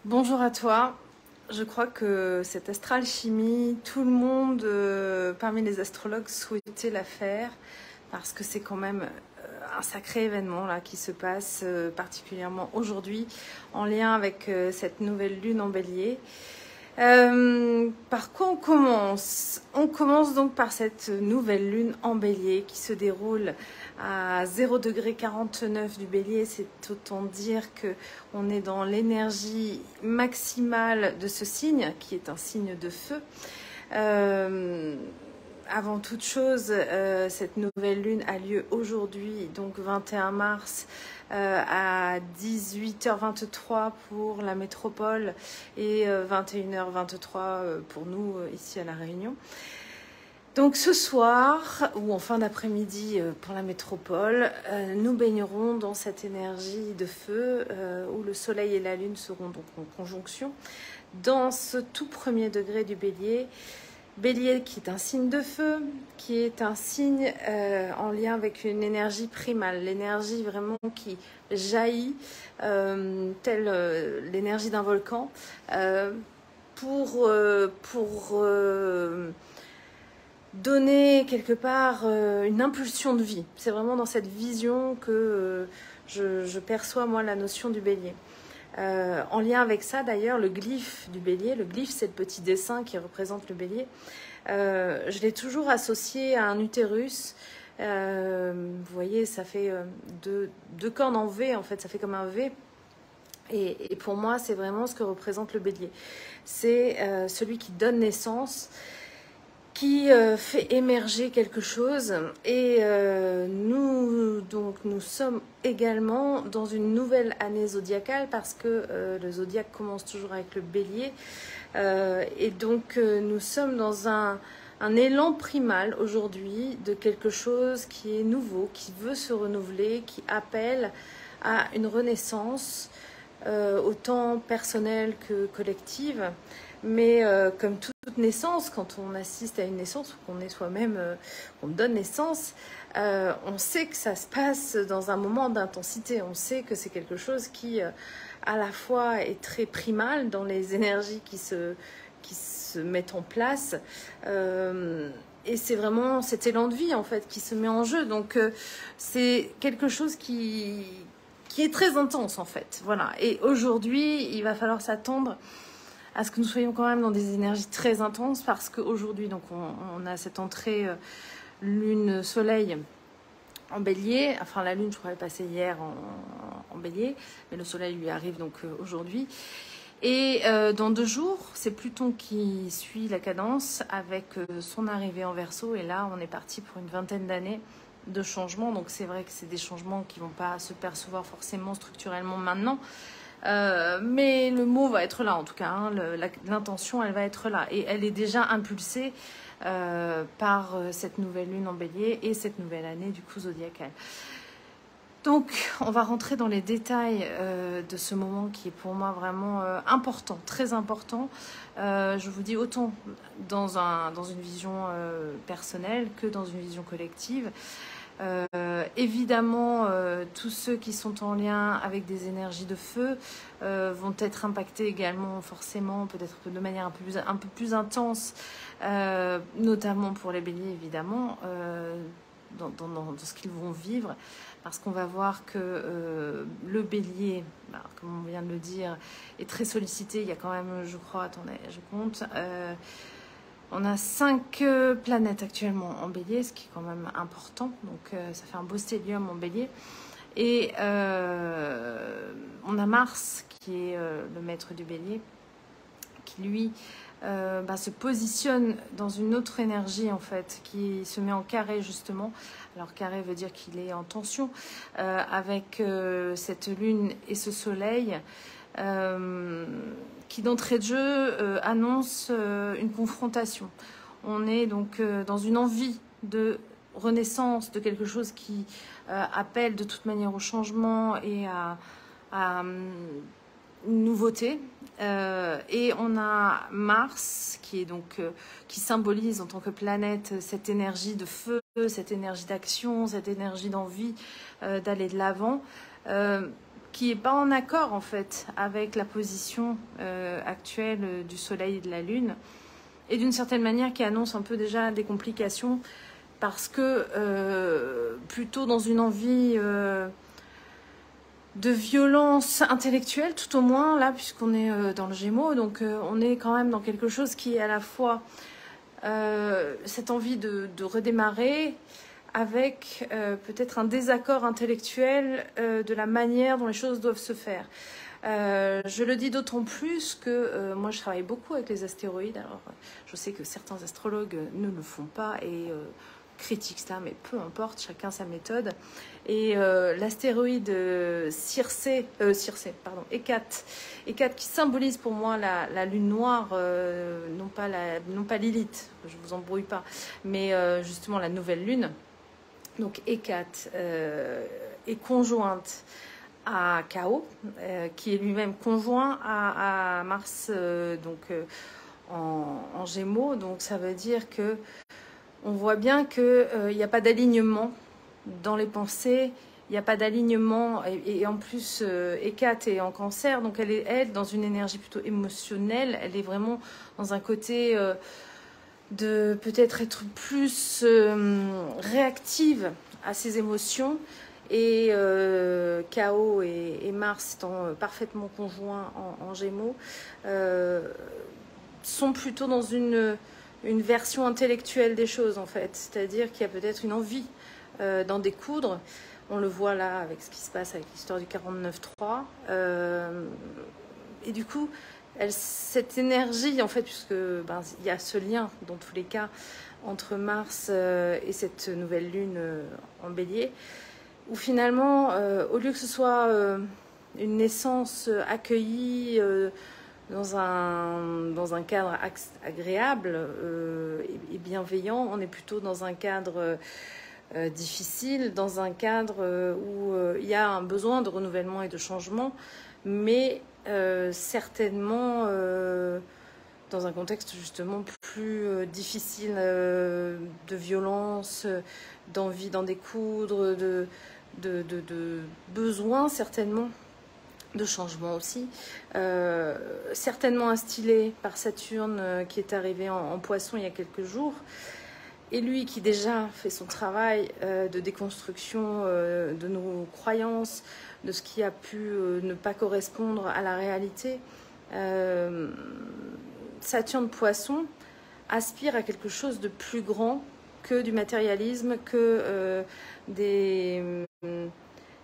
Bonjour à toi. Je crois que cette astral chimie, tout le monde parmi les astrologues souhaitait la faire parce que c'est quand même un sacré événement là qui se passe particulièrement aujourd'hui en lien avec cette nouvelle lune en bélier. Par quoi on commence? On commence donc par cette nouvelle lune en bélier qui se déroule à 0,49 du bélier. C'est autant dire qu'on est dans l'énergie maximale de ce signe qui est un signe de feu. Avant toute chose, cette nouvelle lune a lieu aujourd'hui, donc 21 mars, à 18h23 pour la métropole et 21h23 pour nous ici à La Réunion. Donc ce soir, ou en fin d'après-midi pour la métropole, nous baignerons dans cette énergie de feu où le soleil et la lune seront donc en conjonction. Dans ce tout premier degré du bélier, Bélier qui est un signe de feu, qui est un signe en lien avec une énergie primale, l'énergie vraiment qui jaillit, telle l'énergie d'un volcan, pour donner quelque part une impulsion de vie. C'est vraiment dans cette vision que je perçois moi la notion du bélier. En lien avec ça, d'ailleurs, le glyphe du bélier, le glyphe, c'est le petit dessin qui représente le bélier. Je l'ai toujours associé à un utérus. Vous voyez, ça fait deux cornes en V, en fait, ça fait comme un V. Et pour moi, c'est vraiment ce que représente le bélier. C'est celui qui donne naissance, qui fait émerger quelque chose. Et nous sommes également dans une nouvelle année zodiacale parce que le zodiaque commence toujours avec le bélier. Et donc nous sommes dans un élan primal aujourd'hui de quelque chose qui est nouveau, qui veut se renouveler, qui appelle à une renaissance autant personnelle que collective. Mais comme toute naissance, quand on assiste à une naissance ou qu'on est soi-même, on donne naissance, on sait que ça se passe dans un moment d'intensité. On sait que c'est quelque chose qui, à la fois, est très primal dans les énergies qui se mettent en place. Et c'est vraiment cet élan de vie, en fait, qui se met en jeu. Donc, c'est quelque chose qui est très intense, en fait. Voilà. Et aujourd'hui, il va falloir s'attendre à ce que nous soyons quand même dans des énergies très intenses parce qu'aujourd'hui, donc on a cette entrée lune-soleil en bélier. Enfin, la lune, je crois, est passée hier en bélier, mais le soleil lui arrive donc aujourd'hui. Et dans 2 jours, c'est Pluton qui suit la cadence avec son arrivée en Verseau. Et là, on est parti pour une vingtaine d'années de changements. Donc c'est vrai que c'est des changements qui ne vont pas se percevoir forcément structurellement maintenant. Mais le mot va être là en tout cas, hein, l'intention elle va être là et elle est déjà impulsée par cette nouvelle lune en bélier et cette nouvelle année du coup zodiacale. Donc on va rentrer dans les détails de ce moment qui est pour moi vraiment important, très important. Je vous dis autant dans une vision personnelle que dans une vision collective. Évidemment, tous ceux qui sont en lien avec des énergies de feu vont être impactés également, forcément, peut-être de manière un peu plus intense, notamment pour les béliers, évidemment, dans ce qu'ils vont vivre, parce qu'on va voir que le bélier, comme on vient de le dire, est très sollicité. Il y a quand même, je crois, attendez, je compte... on a 5 planètes actuellement en bélier, ce qui est quand même important. Donc ça fait un beau stellium en bélier. Et on a Mars, qui est le maître du bélier, qui lui se positionne dans une autre énergie, en fait, qui se met en carré, justement. Alors carré veut dire qu'il est en tension avec cette lune et ce soleil. Qui d'entrée de jeu annonce une confrontation. On est donc dans une envie de renaissance, de quelque chose qui appelle de toute manière au changement et à une nouveauté. Et on a Mars qui est donc qui symbolise en tant que planète cette énergie de feu, cette énergie d'action, cette énergie d'envie d'aller de l'avant. qui n'est pas en accord en fait avec la position actuelle du Soleil et de la Lune, et d'une certaine manière qui annonce un peu déjà des complications, parce que plutôt dans une envie de violence intellectuelle, tout au moins, là, puisqu'on est dans le Gémeaux, donc on est quand même dans quelque chose qui est à la fois cette envie de redémarrer, avec peut-être un désaccord intellectuel de la manière dont les choses doivent se faire. Je le dis d'autant plus que moi je travaille beaucoup avec les astéroïdes. Alors je sais que certains astrologues ne le font pas et critiquent ça, mais peu importe, chacun sa méthode. Et l'astéroïde Hécate, qui symbolise pour moi la lune noire, non pas Lilith, je vous embrouille pas, mais justement la nouvelle lune. Donc Hécate est conjointe à Chaos, qui est lui-même conjoint à Mars, en Gémeaux. Donc ça veut dire que on voit bien qu'il n'y a pas d'alignement dans les pensées, il n'y a pas d'alignement, et en plus Hécate est en Cancer, donc elle est dans une énergie plutôt émotionnelle, elle est vraiment dans un côté de peut-être être plus réactive à ses émotions, et Chaos et Mars étant parfaitement conjoints en Gémeaux, sont plutôt dans une version intellectuelle des choses en fait, c'est-à-dire qu'il y a peut-être une envie d'en découdre. On le voit là avec ce qui se passe avec l'histoire du 49.3, et du coup cette énergie en fait, puisque il y a ce lien dans tous les cas entre Mars et cette nouvelle lune en Bélier, où finalement au lieu que ce soit une naissance accueillie dans un cadre agréable et bienveillant, on est plutôt dans un cadre difficile, dans un cadre où il y a un besoin de renouvellement et de changement, mais certainement dans un contexte justement plus difficile, de violence, d'envie d'en découdre, de besoin certainement de changement aussi, certainement instillé par Saturne qui est arrivé en Poisson il y a quelques jours, et lui qui déjà fait son travail de déconstruction de nos croyances, de ce qui a pu ne pas correspondre à la réalité. Saturne Poisson aspire à quelque chose de plus grand que du matérialisme, que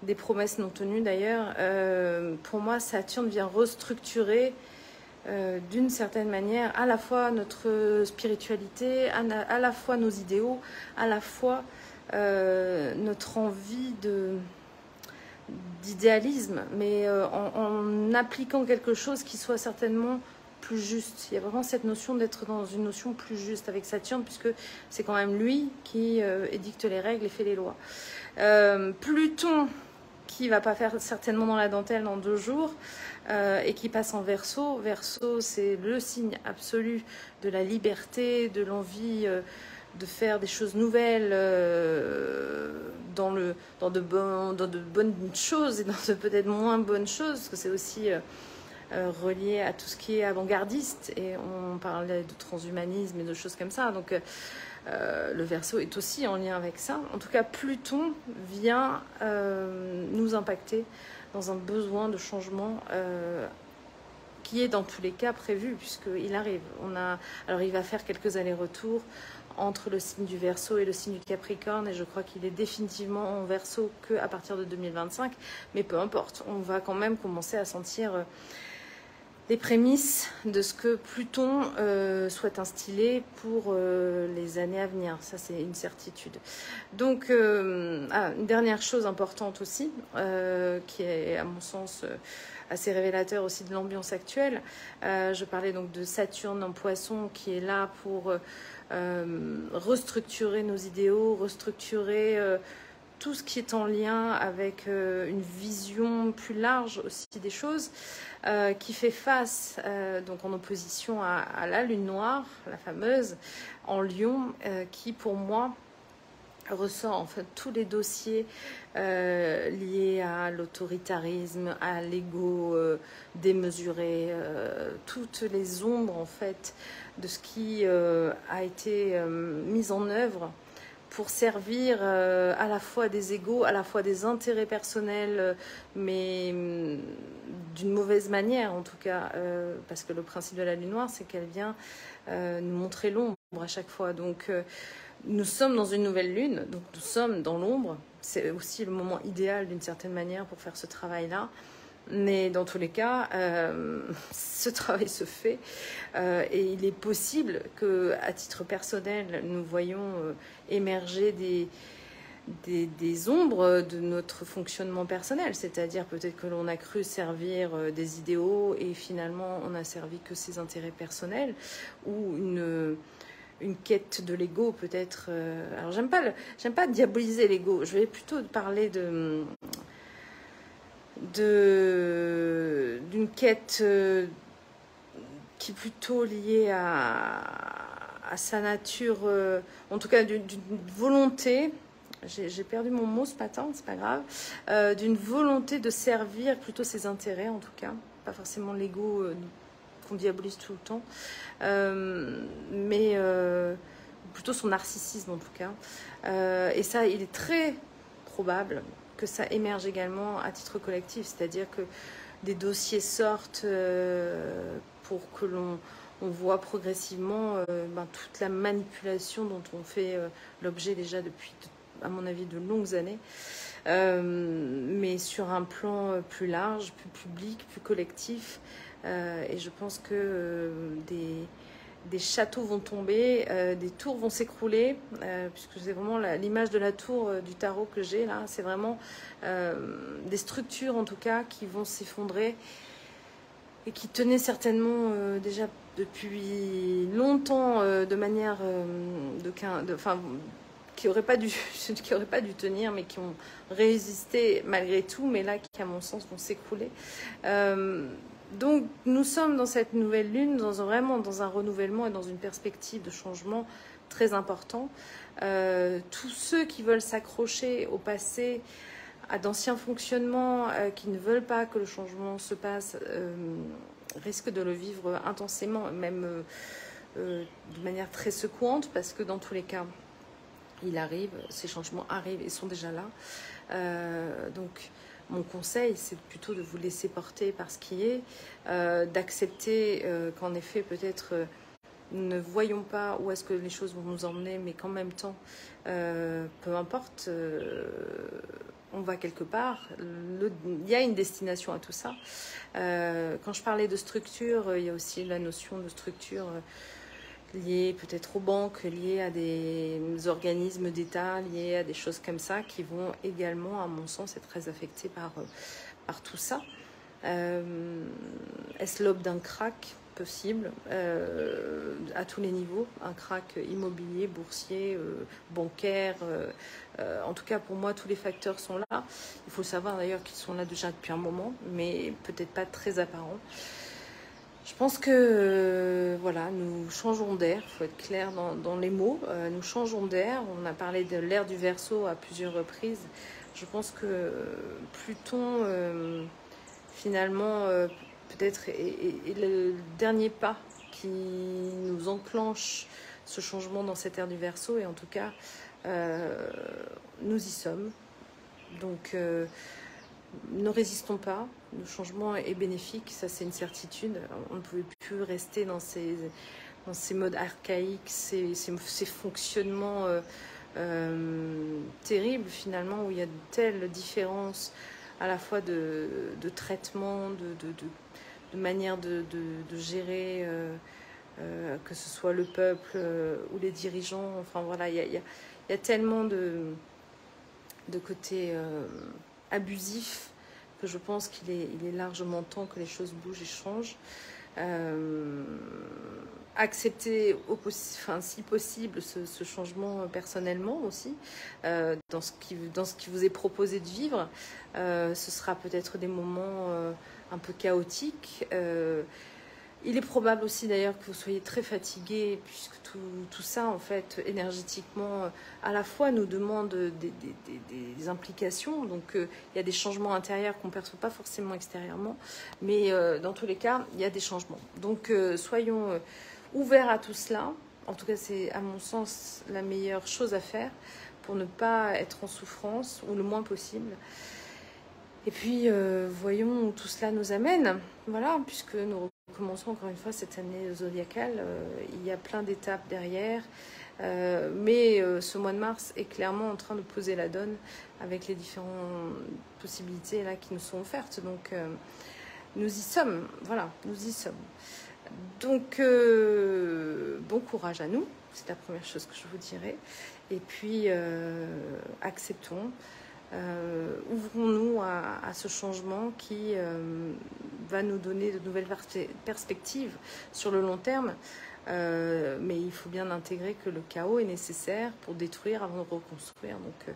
des promesses non tenues d'ailleurs. Pour moi, Saturne vient restructurer d'une certaine manière à la fois notre spiritualité, à la fois nos idéaux, à la fois notre envie d'idéalisme, mais en appliquant quelque chose qui soit certainement plus juste. Il y a vraiment cette notion d'être dans une notion plus juste avec Saturne, puisque c'est quand même lui qui édicte les règles et fait les lois. Pluton, qui va pas faire certainement dans la dentelle dans 2 jours, et qui passe en Verseau. Verseau, c'est le signe absolu de la liberté, de l'envie de faire des choses nouvelles dans de bonnes choses et dans de peut-être moins bonnes choses, parce que c'est aussi relié à tout ce qui est avant-gardiste, et on parlait de transhumanisme et de choses comme ça, donc le Verseau est aussi en lien avec ça. En tout cas, Pluton vient nous impacter dans un besoin de changement qui est dans tous les cas prévu, puisqu'il arrive. Alors il va faire quelques allers-retours entre le signe du Verseau et le signe du Capricorne, et je crois qu'il est définitivement en Verseau qu'à partir de 2025, mais peu importe, on va quand même commencer à sentir les prémices de ce que Pluton souhaite instiller pour les années à venir. Ça, c'est une certitude. Donc, une dernière chose importante aussi, qui est à mon sens assez révélateur aussi de l'ambiance actuelle. Je parlais donc de Saturne en Poisson, qui est là pour restructurer nos idéaux, restructurer tout ce qui est en lien avec une vision plus large aussi des choses, qui fait face, donc en opposition à la lune noire, la fameuse, en Lion, qui pour moi ressort en fait tous les dossiers liés à l'autoritarisme, à l'ego démesuré, toutes les ombres en fait de ce qui a été mis en œuvre pour servir à la fois des égos, à la fois des intérêts personnels, mais d'une mauvaise manière en tout cas, parce que le principe de la lune noire, c'est qu'elle vient nous montrer l'ombre à chaque fois. Donc nous sommes dans une nouvelle lune, donc nous sommes dans l'ombre. C'est aussi le moment idéal d'une certaine manière pour faire ce travail-là. Mais dans tous les cas, ce travail se fait et il est possible qu'à titre personnel, nous voyons émerger des ombres de notre fonctionnement personnel. C'est-à-dire peut-être que l'on a cru servir des idéaux et finalement on n'a servi que ses intérêts personnels ou une quête de l'ego peut-être. Alors j'aime pas diaboliser l'ego, je vais plutôt parler d'une quête qui est plutôt liée à sa nature, en tout cas d'une volonté, j'ai perdu mon mot ce matin, c'est pas grave, d'une volonté de servir plutôt ses intérêts en tout cas, pas forcément l'ego qu'on diabolise tout le temps, mais plutôt son narcissisme en tout cas. Et ça, il est très probable que ça émerge également à titre collectif, c'est-à-dire que des dossiers sortent pour que l'on voit progressivement toute la manipulation dont on fait l'objet déjà depuis, à mon avis, de longues années, mais sur un plan plus large, plus public, plus collectif. Et je pense que des châteaux vont tomber, des tours vont s'écrouler, puisque c'est vraiment l'image de la tour du tarot que j'ai là, c'est vraiment des structures en tout cas qui vont s'effondrer et qui tenaient certainement déjà depuis longtemps de manière qui n'auraient pas dû tenir, mais qui ont résisté malgré tout, mais là qui à mon sens vont s'écrouler. Donc nous sommes dans cette nouvelle lune, vraiment dans un renouvellement et dans une perspective de changement très important. Tous ceux qui veulent s'accrocher au passé, à d'anciens fonctionnements, qui ne veulent pas que le changement se passe, risquent de le vivre intensément, même de manière très secouante, parce que dans tous les cas, il arrive, ces changements arrivent et sont déjà là. Donc mon conseil, c'est plutôt de vous laisser porter par ce qui est, d'accepter qu'en effet, peut-être, nous ne voyons pas où est-ce que les choses vont nous emmener, mais qu'en même temps, peu importe, on va quelque part. Il y a une destination à tout ça. Quand je parlais de structure, il y a aussi la notion de structure liées peut-être aux banques, liées à des organismes d'État, liées à des choses comme ça qui vont également, à mon sens, être très affectées par tout ça. Est-ce l'aube d'un crack possible à tous les niveaux, un crack immobilier, boursier, bancaire, en tout cas pour moi tous les facteurs sont là. Il faut savoir d'ailleurs qu'ils sont là déjà depuis un moment, mais peut-être pas très apparents. Je pense que voilà, nous changeons d'air, il faut être clair dans les mots, nous changeons d'air. On a parlé de l'ère du Verseau à plusieurs reprises. Je pense que Pluton, finalement, peut-être est le dernier pas qui nous enclenche ce changement dans cette ère du Verseau. Et en tout cas, nous y sommes. Donc, ne résistons pas, le changement est bénéfique, ça c'est une certitude. On ne pouvait plus rester dans ces modes archaïques, ces fonctionnements terribles finalement, où il y a de telles différences à la fois de traitement, de manière de gérer, que ce soit le peuple ou les dirigeants. Enfin voilà, il y a tellement de côté abusif que je pense qu'il est largement temps que les choses bougent et changent. Accepter si possible ce changement personnellement aussi, dans ce qui vous est proposé de vivre. Ce sera peut-être des moments un peu chaotiques. Il est probable aussi d'ailleurs que vous soyez très fatigué, puisque tout ça, en fait, énergétiquement, à la fois nous demande des implications. Donc, il y a des changements intérieurs qu'on ne perçoit pas forcément extérieurement. Mais dans tous les cas, il y a des changements. Donc, soyons ouverts à tout cela. En tout cas, c'est à mon sens la meilleure chose à faire pour ne pas être en souffrance, ou le moins possible. Et puis, voyons où tout cela nous amène. Voilà, puisque nous recommençons encore une fois cette année zodiacale. Il y a plein d'étapes derrière. Mais ce mois de mars est clairement en train de poser la donne avec les différentes possibilités là, qui nous sont offertes. Donc, nous y sommes. Voilà, nous y sommes. Donc, bon courage à nous. C'est la première chose que je vous dirais. Et puis, acceptons. Ouvrons-nous à ce changement qui va nous donner de nouvelles perspectives sur le long terme. Mais il faut bien intégrer que le chaos est nécessaire pour détruire avant de reconstruire. Donc,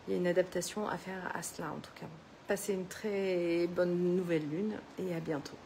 il y a une adaptation à faire à cela en tout cas. Passez une très bonne nouvelle lune et à bientôt.